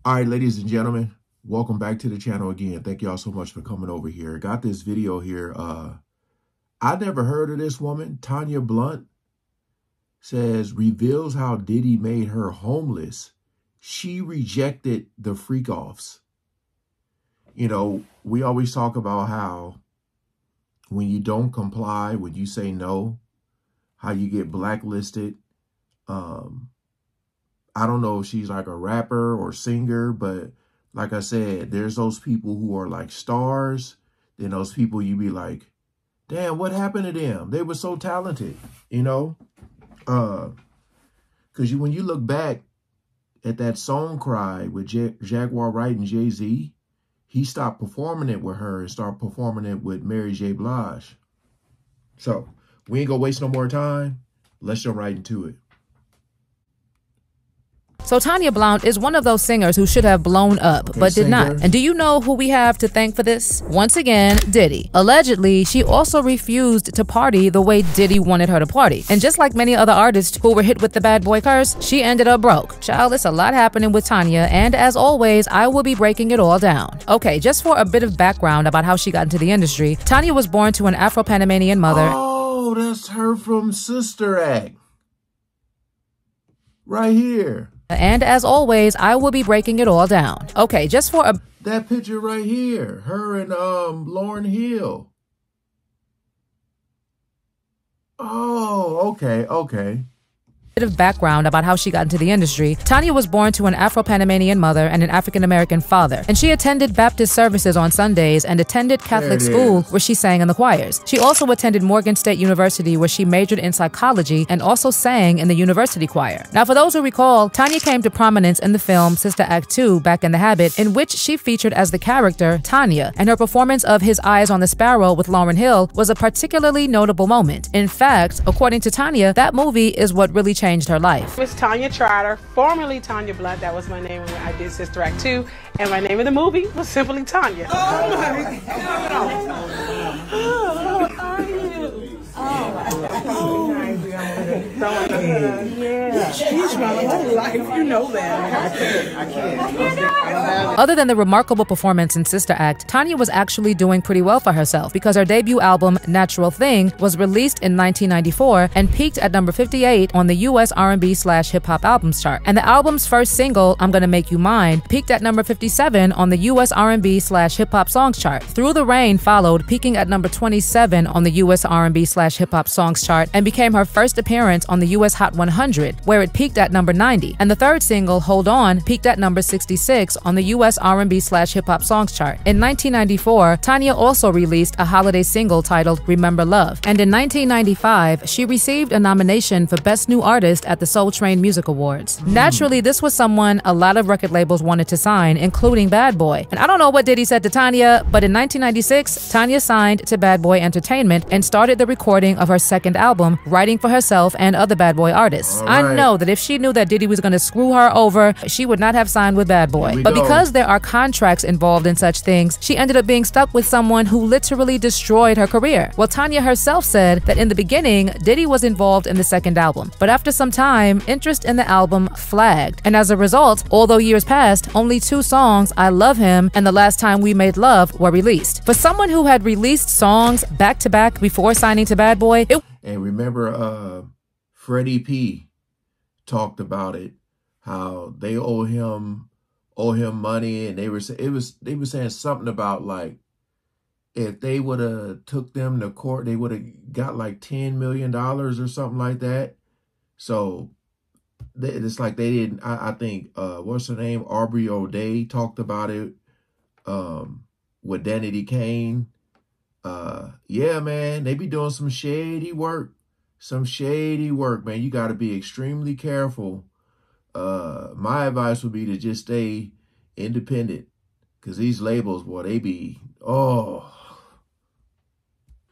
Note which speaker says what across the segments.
Speaker 1: All right, ladies and gentlemen, welcome back to the channel again. Thank y'all so much for coming over here. Got this video here. I never heard of this woman. Tanya Blount says, reveals how Diddy made her homeless. She rejected the freak-offs. You know, we always talk about how when you don't comply, when you say no, how you get blacklisted. I don't know if she's like a rapper or singer, but like I said, there's those people who are like stars. Then those people you be like, damn, what happened to them? They were so talented, you know? Because when you look back at that song Cry with Jaguar Wright and Jay-Z, he stopped performing it with her and started performing it with Mary J. Blige. So we ain't gonna waste no more time. Let's jump right into it.
Speaker 2: So Tanya Blount is one of those singers who should have blown up, but did not. And do you know who we have to thank for this? Once again, Diddy. Allegedly, she also refused to party the way Diddy wanted her to party. And just like many other artists who were hit with the bad boy curse, she ended up broke. Child, there's a lot happening with Tanya, and as always, I will be breaking it all down. Okay, just for a bit of background about how she got into the industry, Tanya was born to an Afro-Panamanian mother.
Speaker 1: Oh, that's her from Sister Act. Right here.
Speaker 2: And as always, I will be breaking it all down. Okay, just for a...
Speaker 1: That picture right here. Her and Lauryn Hill. Oh, okay.
Speaker 2: Bit of background about how she got into the industry. Tanya was born to an Afro-Panamanian mother and an African-American father, and she attended Baptist services on Sundays and attended Catholic school where she sang in the choirs. She also attended Morgan State University where she majored in psychology and also sang in the university choir. Now, for those who recall, Tanya came to prominence in the film Sister Act 2, Back in the Habit, in which she featured as the character Tanya, and her performance of His Eyes on the Sparrow with Lauryn Hill was a particularly notable moment. In fact, according to Tanya, that movie is what really changed her life.
Speaker 3: Miss Tanya Trotter, formerly Tanya Blount. That was my name when I did Sister Act 2, and my name of the movie was simply Tanya. Oh my God! Oh, how are you? Yeah. She's running her life, you know that. I can't.
Speaker 2: Other than the remarkable performance in Sister Act, Tanya was actually doing pretty well for herself because her debut album, Natural Thing, was released in 1994 and peaked at number 58 on the US R&B/hip hop albums chart. And the album's first single, I'm Gonna Make You Mine, peaked at number 57 on the US R&B/hip hop songs chart. Through the Rain followed, peaking at number 27 on the US R&B/hip hop songs chart, and became her first appearance on the US Hot 100, where it peaked at number 90. And the third single, Hold On, peaked at number 66 on the US R&B/hip hop songs chart. In 1994, Tanya also released a holiday single titled Remember Love. And in 1995, she received a nomination for Best New Artist at the Soul Train Music Awards. Naturally, this was someone a lot of record labels wanted to sign, including Bad Boy. And I don't know what Diddy said to Tanya, but in 1996, Tanya signed to Bad Boy Entertainment and started the recording of her second album, writing for herself and other Bad Boy artists. I know that if she knew that Diddy was going to screw her over, she would not have signed with Bad Boy. But because there are contracts involved in such things, she ended up being stuck with someone who literally destroyed her career. Well, Tanya herself said that in the beginning, Diddy was involved in the second album. But after some time, interest in the album flagged. And as a result, although years passed, only 2 songs, I Love Him and The Last Time We Made Love, were released. For someone who had released songs back-to-back before signing to Bad Boy,
Speaker 1: And remember, Freddie P talked about it, how they owe him money, and they were saying something about like if they would have took them to court, they would have got like $10 million or something like that. So it's like they didn't. I think what's her name, Aubrey O'Day talked about it with Danity Kane. Yeah, man, they be doing some shady work. Man. You got to be extremely careful. My advice would be to just stay independent, because these labels, boy, they be,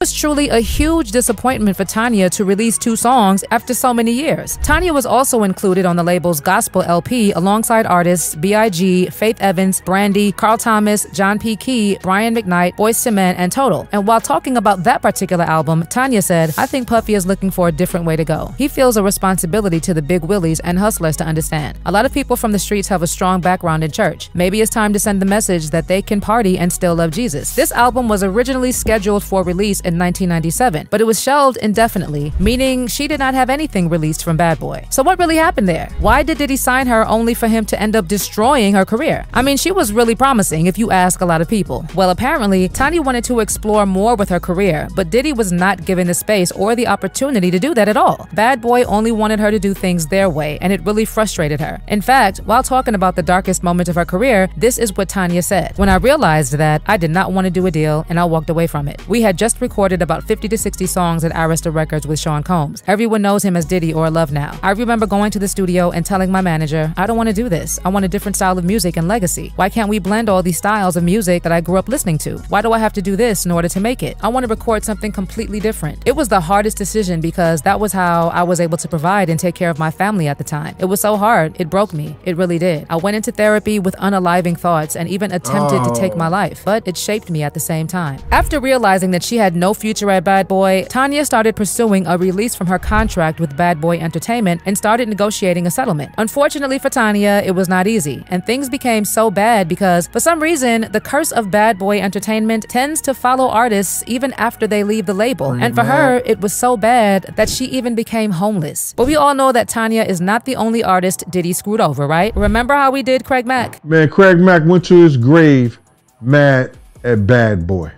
Speaker 2: It was truly a huge disappointment for Tanya to release 2 songs after so many years. Tanya was also included on the label's gospel LP alongside artists B.I.G., Faith Evans, Brandy, Carl Thomas, John P. Key, Brian McKnight, Boyz II Men, and Total. And while talking about that particular album, Tanya said, "I think Puffy is looking for a different way to go. He feels a responsibility to the big willies and hustlers to understand. A lot of people from the streets have a strong background in church. Maybe it's time to send the message that they can party and still love Jesus." This album was originally scheduled for release in 1997, but it was shelved indefinitely, meaning she did not have anything released from Bad Boy. So what really happened there? Why did Diddy sign her only for him to end up destroying her career? I mean, she was really promising if you ask a lot of people. Well, apparently, Tanya wanted to explore more with her career, but Diddy was not given the space or the opportunity to do that at all. Bad Boy only wanted her to do things their way, and it really frustrated her. In fact, while talking about the darkest moment of her career, this is what Tanya said: "When I realized that, I did not want to do a deal, and I walked away from it. We had just recorded about 50 to 60 songs at Arista Records with Sean Combs. Everyone knows him as Diddy or Love Now. I remember going to the studio and telling my manager, I don't want to do this. I want a different style of music and legacy. Why can't we blend all these styles of music that I grew up listening to? Why do I have to do this in order to make it? I want to record something completely different." It was the hardest decision because that was how I was able to provide and take care of my family at the time. It was so hard, it broke me. It really did. I went into therapy with unaliving thoughts and even attempted to take my life, but it shaped me at the same time. After realizing that she had no future at Bad Boy, Tanya started pursuing a release from her contract with Bad Boy Entertainment and started negotiating a settlement. Unfortunately for Tanya, it was not easy, and things became so bad because, for some reason, the curse of Bad Boy Entertainment tends to follow artists even after they leave the label. And for her, it was so bad that she even became homeless. But we all know that Tanya is not the only artist Diddy screwed over, right? Remember how we did Craig Mack?
Speaker 4: Man, Craig Mack went to his grave mad at Bad Boy.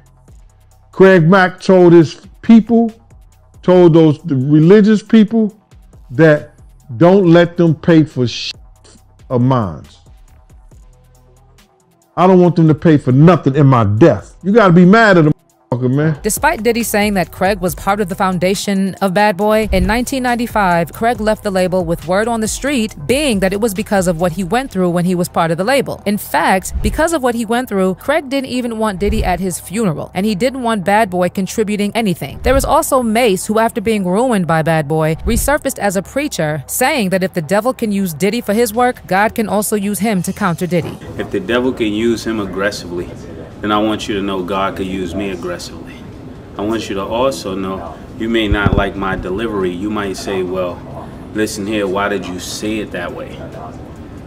Speaker 4: Craig Mack told his people, told the religious people, that don't let them pay for shit of mine. I don't want them to pay for nothing in my death. You gotta be mad at them. Man.
Speaker 2: Despite Diddy saying that Craig was part of the foundation of Bad Boy, in 1995, Craig left the label with word on the street being that it was because of what he went through when he was part of the label. In fact, because of what he went through, Craig didn't even want Diddy at his funeral, and he didn't want Bad Boy contributing anything. There was also Mace, who after being ruined by Bad Boy, resurfaced as a preacher, saying that if the devil can use Diddy for his work, God can also use him to counter Diddy.
Speaker 5: If the devil can use him aggressively, then I want you to know God could use me aggressively. I want you to also know you may not like my delivery. You might say, well, listen here, why did you say it that way?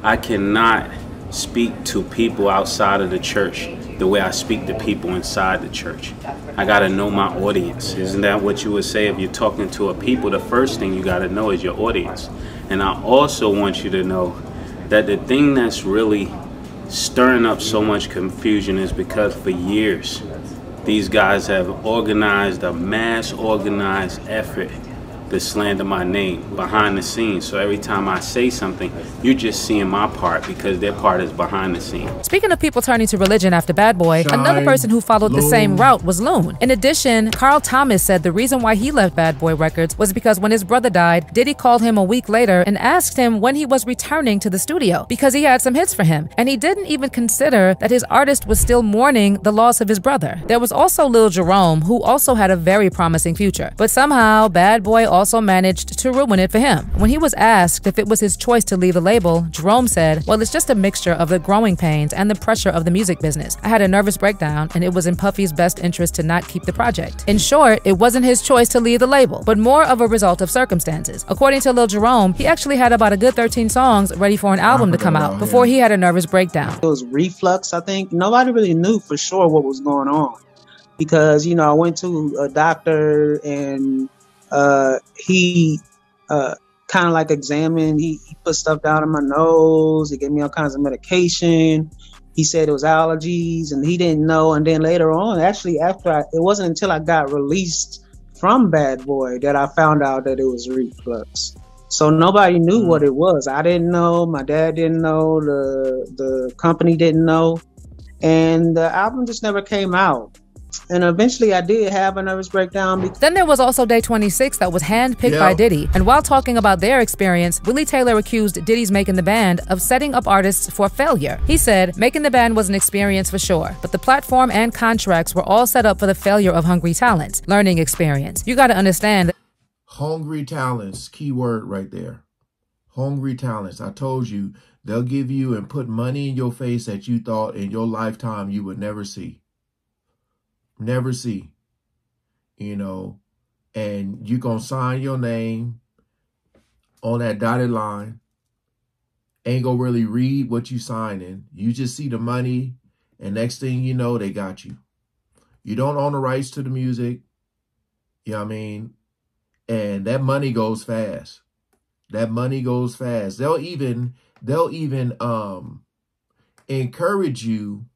Speaker 5: I cannot speak to people outside of the church the way I speak to people inside the church. I gotta know my audience. Isn't that what you would say if you're talking to a people? The first thing you gotta know is your audience. And I also want you to know that the thing that's really stirring up so much confusion is because for years these guys have organized a mass organized effort to slander my name behind the scenes. So every time I say something, you're just seeing my part because their part is behind the scenes.
Speaker 2: Speaking of people turning to religion after Bad Boy, another person who followed the same route was Loon. In addition, Carl Thomas said the reason why he left Bad Boy Records was because when his brother died, Diddy called him a week later and asked him when he was returning to the studio because he had some hits for him, and he didn't even consider that his artist was still mourning the loss of his brother. There was also Lil Jerome, who also had a very promising future, but somehow Bad Boy also managed to ruin it for him. When he was asked if it was his choice to leave the label, Jerome said, well, it's just a mixture of the growing pains and the pressure of the music business. I had a nervous breakdown, and it was in Puffy's best interest to not keep the project. In short, it wasn't his choice to leave the label, but more of a result of circumstances. According to Lil Jerome, he actually had about a good 13 songs ready for an album to come out before he had a nervous breakdown.
Speaker 6: It was reflux, I think. Nobody really knew for sure what was going on because, you know, I went to a doctor and he kind of like examined, he put stuff down in my nose, he gave me all kinds of medication, he said it was allergies, and he didn't know. And then later on, actually it wasn't until I got released from Bad Boy that I found out that it was reflux. So nobody knew what it was. I didn't know, my dad didn't know, the company didn't know, and the album just never came out And eventually I did have a nervous breakdown.
Speaker 2: Then there was also Day 26 that was handpicked by Diddy. And while talking about their experience, Willie Taylor accused Diddy's Making the Band of setting up artists for failure. He said, Making the Band was an experience for sure, but the platform and contracts were all set up for the failure of hungry talents. Learning experience. You got to understand.
Speaker 1: Hungry talents, key word right there. Hungry talents. I told you, they'll give you and put money in your face that you thought in your lifetime you would never see. Never see. You know, and you're going to sign your name on that dotted line. Ain't going to really read what you signing. You just see the money, and next thing you know, they got you. You don't own the rights to the music. You know what I mean? And that money goes fast. That money goes fast. They'll even encourage you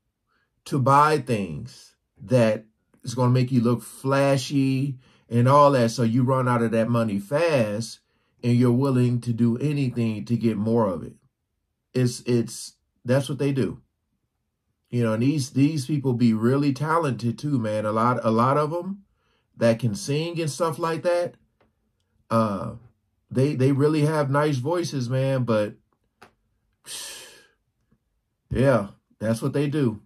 Speaker 1: to buy things that is going to make you look flashy and all that. So you run out of that money fast and you're willing to do anything to get more of it. That's what they do. You know, and these people be really talented too, man. A lot of them that can sing and stuff like that. They really have nice voices, man, but yeah, that's what they do.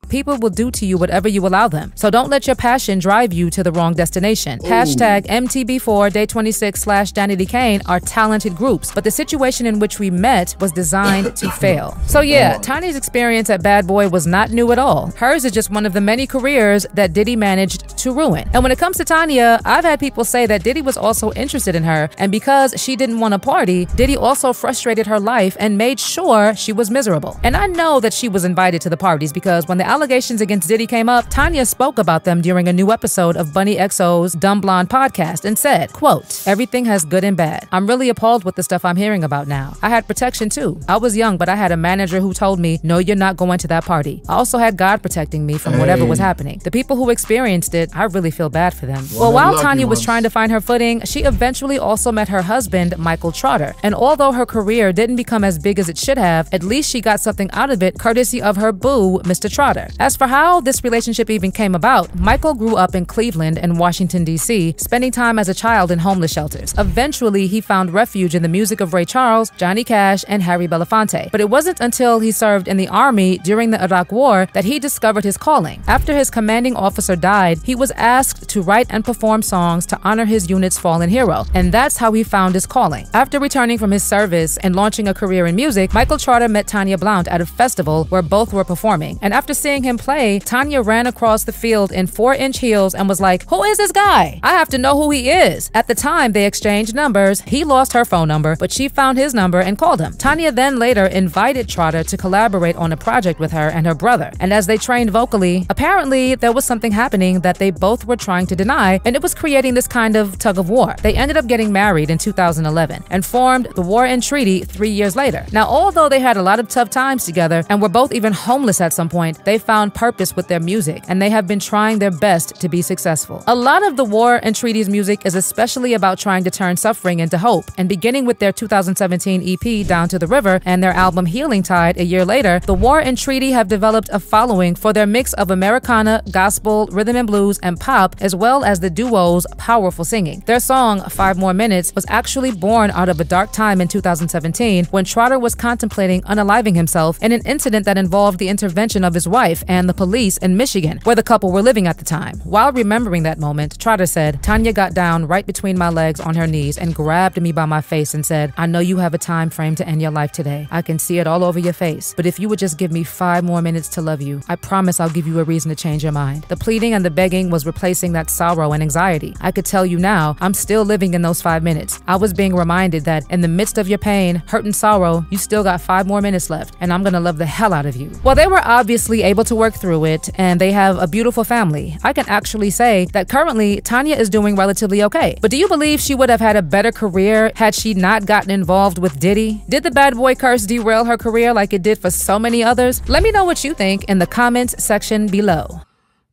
Speaker 2: People will do to you whatever you allow them. So don't let your passion drive you to the wrong destination. Ooh. Hashtag MTB4, Day 26 / Danny D. Kane are talented groups, but the situation in which we met was designed to fail. So yeah, Tanya's experience at Bad Boy was not new at all. Hers is just one of the many careers that Diddy managed to ruin. And when it comes to Tanya, I've had people say that Diddy was also interested in her, and because she didn't want to party, Diddy also frustrated her life and made sure she was miserable. And I know that she was invited to the parties because when the allegations against Diddy came up, Tanya spoke about them during a new episode of Bunny XO's Dumb Blonde podcast and said, quote, everything has good and bad. I'm really appalled with the stuff I'm hearing about now. I had protection too. I was young, but I had a manager who told me, no, you're not going to that party. I also had God protecting me from whatever was happening. The people who experienced it, I really feel bad for them. Well, while Tanya was trying to find her footing, she eventually also met her husband, Michael Trotter. And although her career didn't become as big as it should have, at least she got something out of it courtesy of her boo, Mr. Trotter. As for how this relationship even came about, Michael grew up in Cleveland and Washington, D.C., spending time as a child in homeless shelters. Eventually, he found refuge in the music of Ray Charles, Johnny Cash, and Harry Belafonte. But it wasn't until he served in the Army during the Iraq War that he discovered his calling. After his commanding officer died, he was asked to write and perform songs to honor his unit's fallen hero, and that's how he found his calling. After returning from his service and launching a career in music, Michael Trotter met Tanya Blount at a festival where both were performing, and after seeing him play, Tanya ran across the field in 4-inch heels and was like, who is this guy? I have to know who he is. At the time, they exchanged numbers. He lost her phone number, but she found his number and called him. Tanya then later invited Trotter to collaborate on a project with her and her brother, and as they trained vocally, apparently there was something happening that they both were trying to deny, and it was creating this kind of tug of war. They ended up getting married in 2011 and formed the War and Treaty 3 years later. Now, although they had a lot of tough times together and were both even homeless at some point, they found purpose with their music, and they have been trying their best to be successful. A lot of the War and Treaty's music is especially about trying to turn suffering into hope, and beginning with their 2017 EP Down to the River and their album Healing Tide a year later, the War and Treaty have developed a following for their mix of Americana, gospel, rhythm and blues, and pop, as well as the duo's powerful singing. Their song 5 More Minutes was actually born out of a dark time in 2017 when Trotter was contemplating unaliving himself in an incident that involved the intervention of his wife and the police in Michigan, where the couple were living at the time. While remembering that moment, Trotter said, Tanya got down right between my legs on her knees and grabbed me by my face and said, I know you have a time frame to end your life today. I can see it all over your face. But if you would just give me 5 more minutes to love you, I promise I'll give you a reason to change your mind. The pleading and the begging was replacing that sorrow and anxiety. I could tell you now, I'm still living in those 5 minutes. I was being reminded that in the midst of your pain, hurt, and sorrow, you still got 5 more minutes left, and I'm gonna love the hell out of you. Well, they were obviously able to work through it, and they have a beautiful family. I can actually say that currently Tanya is doing relatively okay. But do you believe she would have had a better career had she not gotten involved with Diddy? Did the Bad Boy curse derail her career like it did for so many others? Let me know what you think in the comments section below.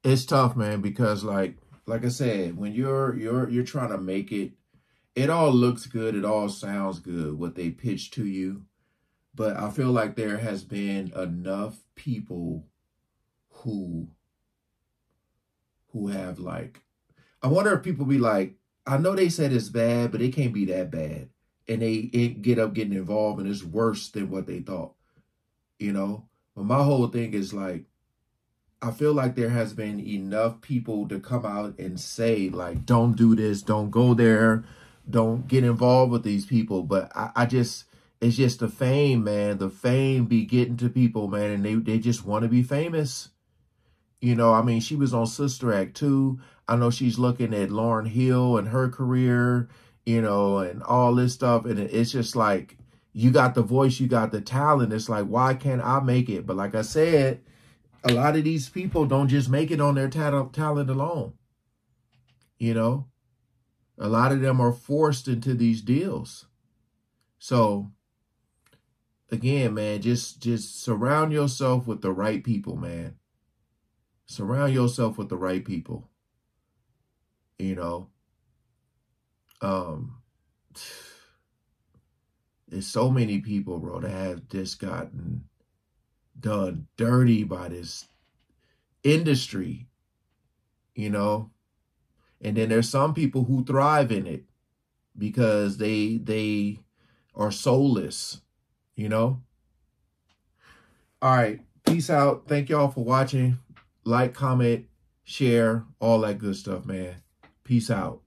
Speaker 1: It's tough, man, because like I said, when you're trying to make it, it all looks good, it all sounds good, what they pitch to you. But I feel like there has been enough people who who have like, I wonder if people be like, I know they said it's bad, but it can't be that bad. And they get up getting involved and it's worse than what they thought, you know? But my whole thing is like, I feel like there has been enough people to come out and say like, don't do this, don't go there, don't get involved with these people. But I just, it's just the fame, man. The fame be getting to people, man. And they just want to be famous. You know, I mean, she was on Sister Act 2. I know she's looking at Lauryn Hill and her career, you know, and all this stuff. And it's just like, you got the voice, you got the talent. It's like, why can't I make it? But like I said, a lot of these people don't just make it on their talent alone. You know, a lot of them are forced into these deals. So again, man, just surround yourself with the right people, man. Surround yourself with the right people. You know, there's so many people, bro, that have just gotten done dirty by this industry, you know. And then there's some people who thrive in it because they are soulless, you know. All right, peace out. Thank y'all for watching. Like, comment, share, all that good stuff, man. Peace out.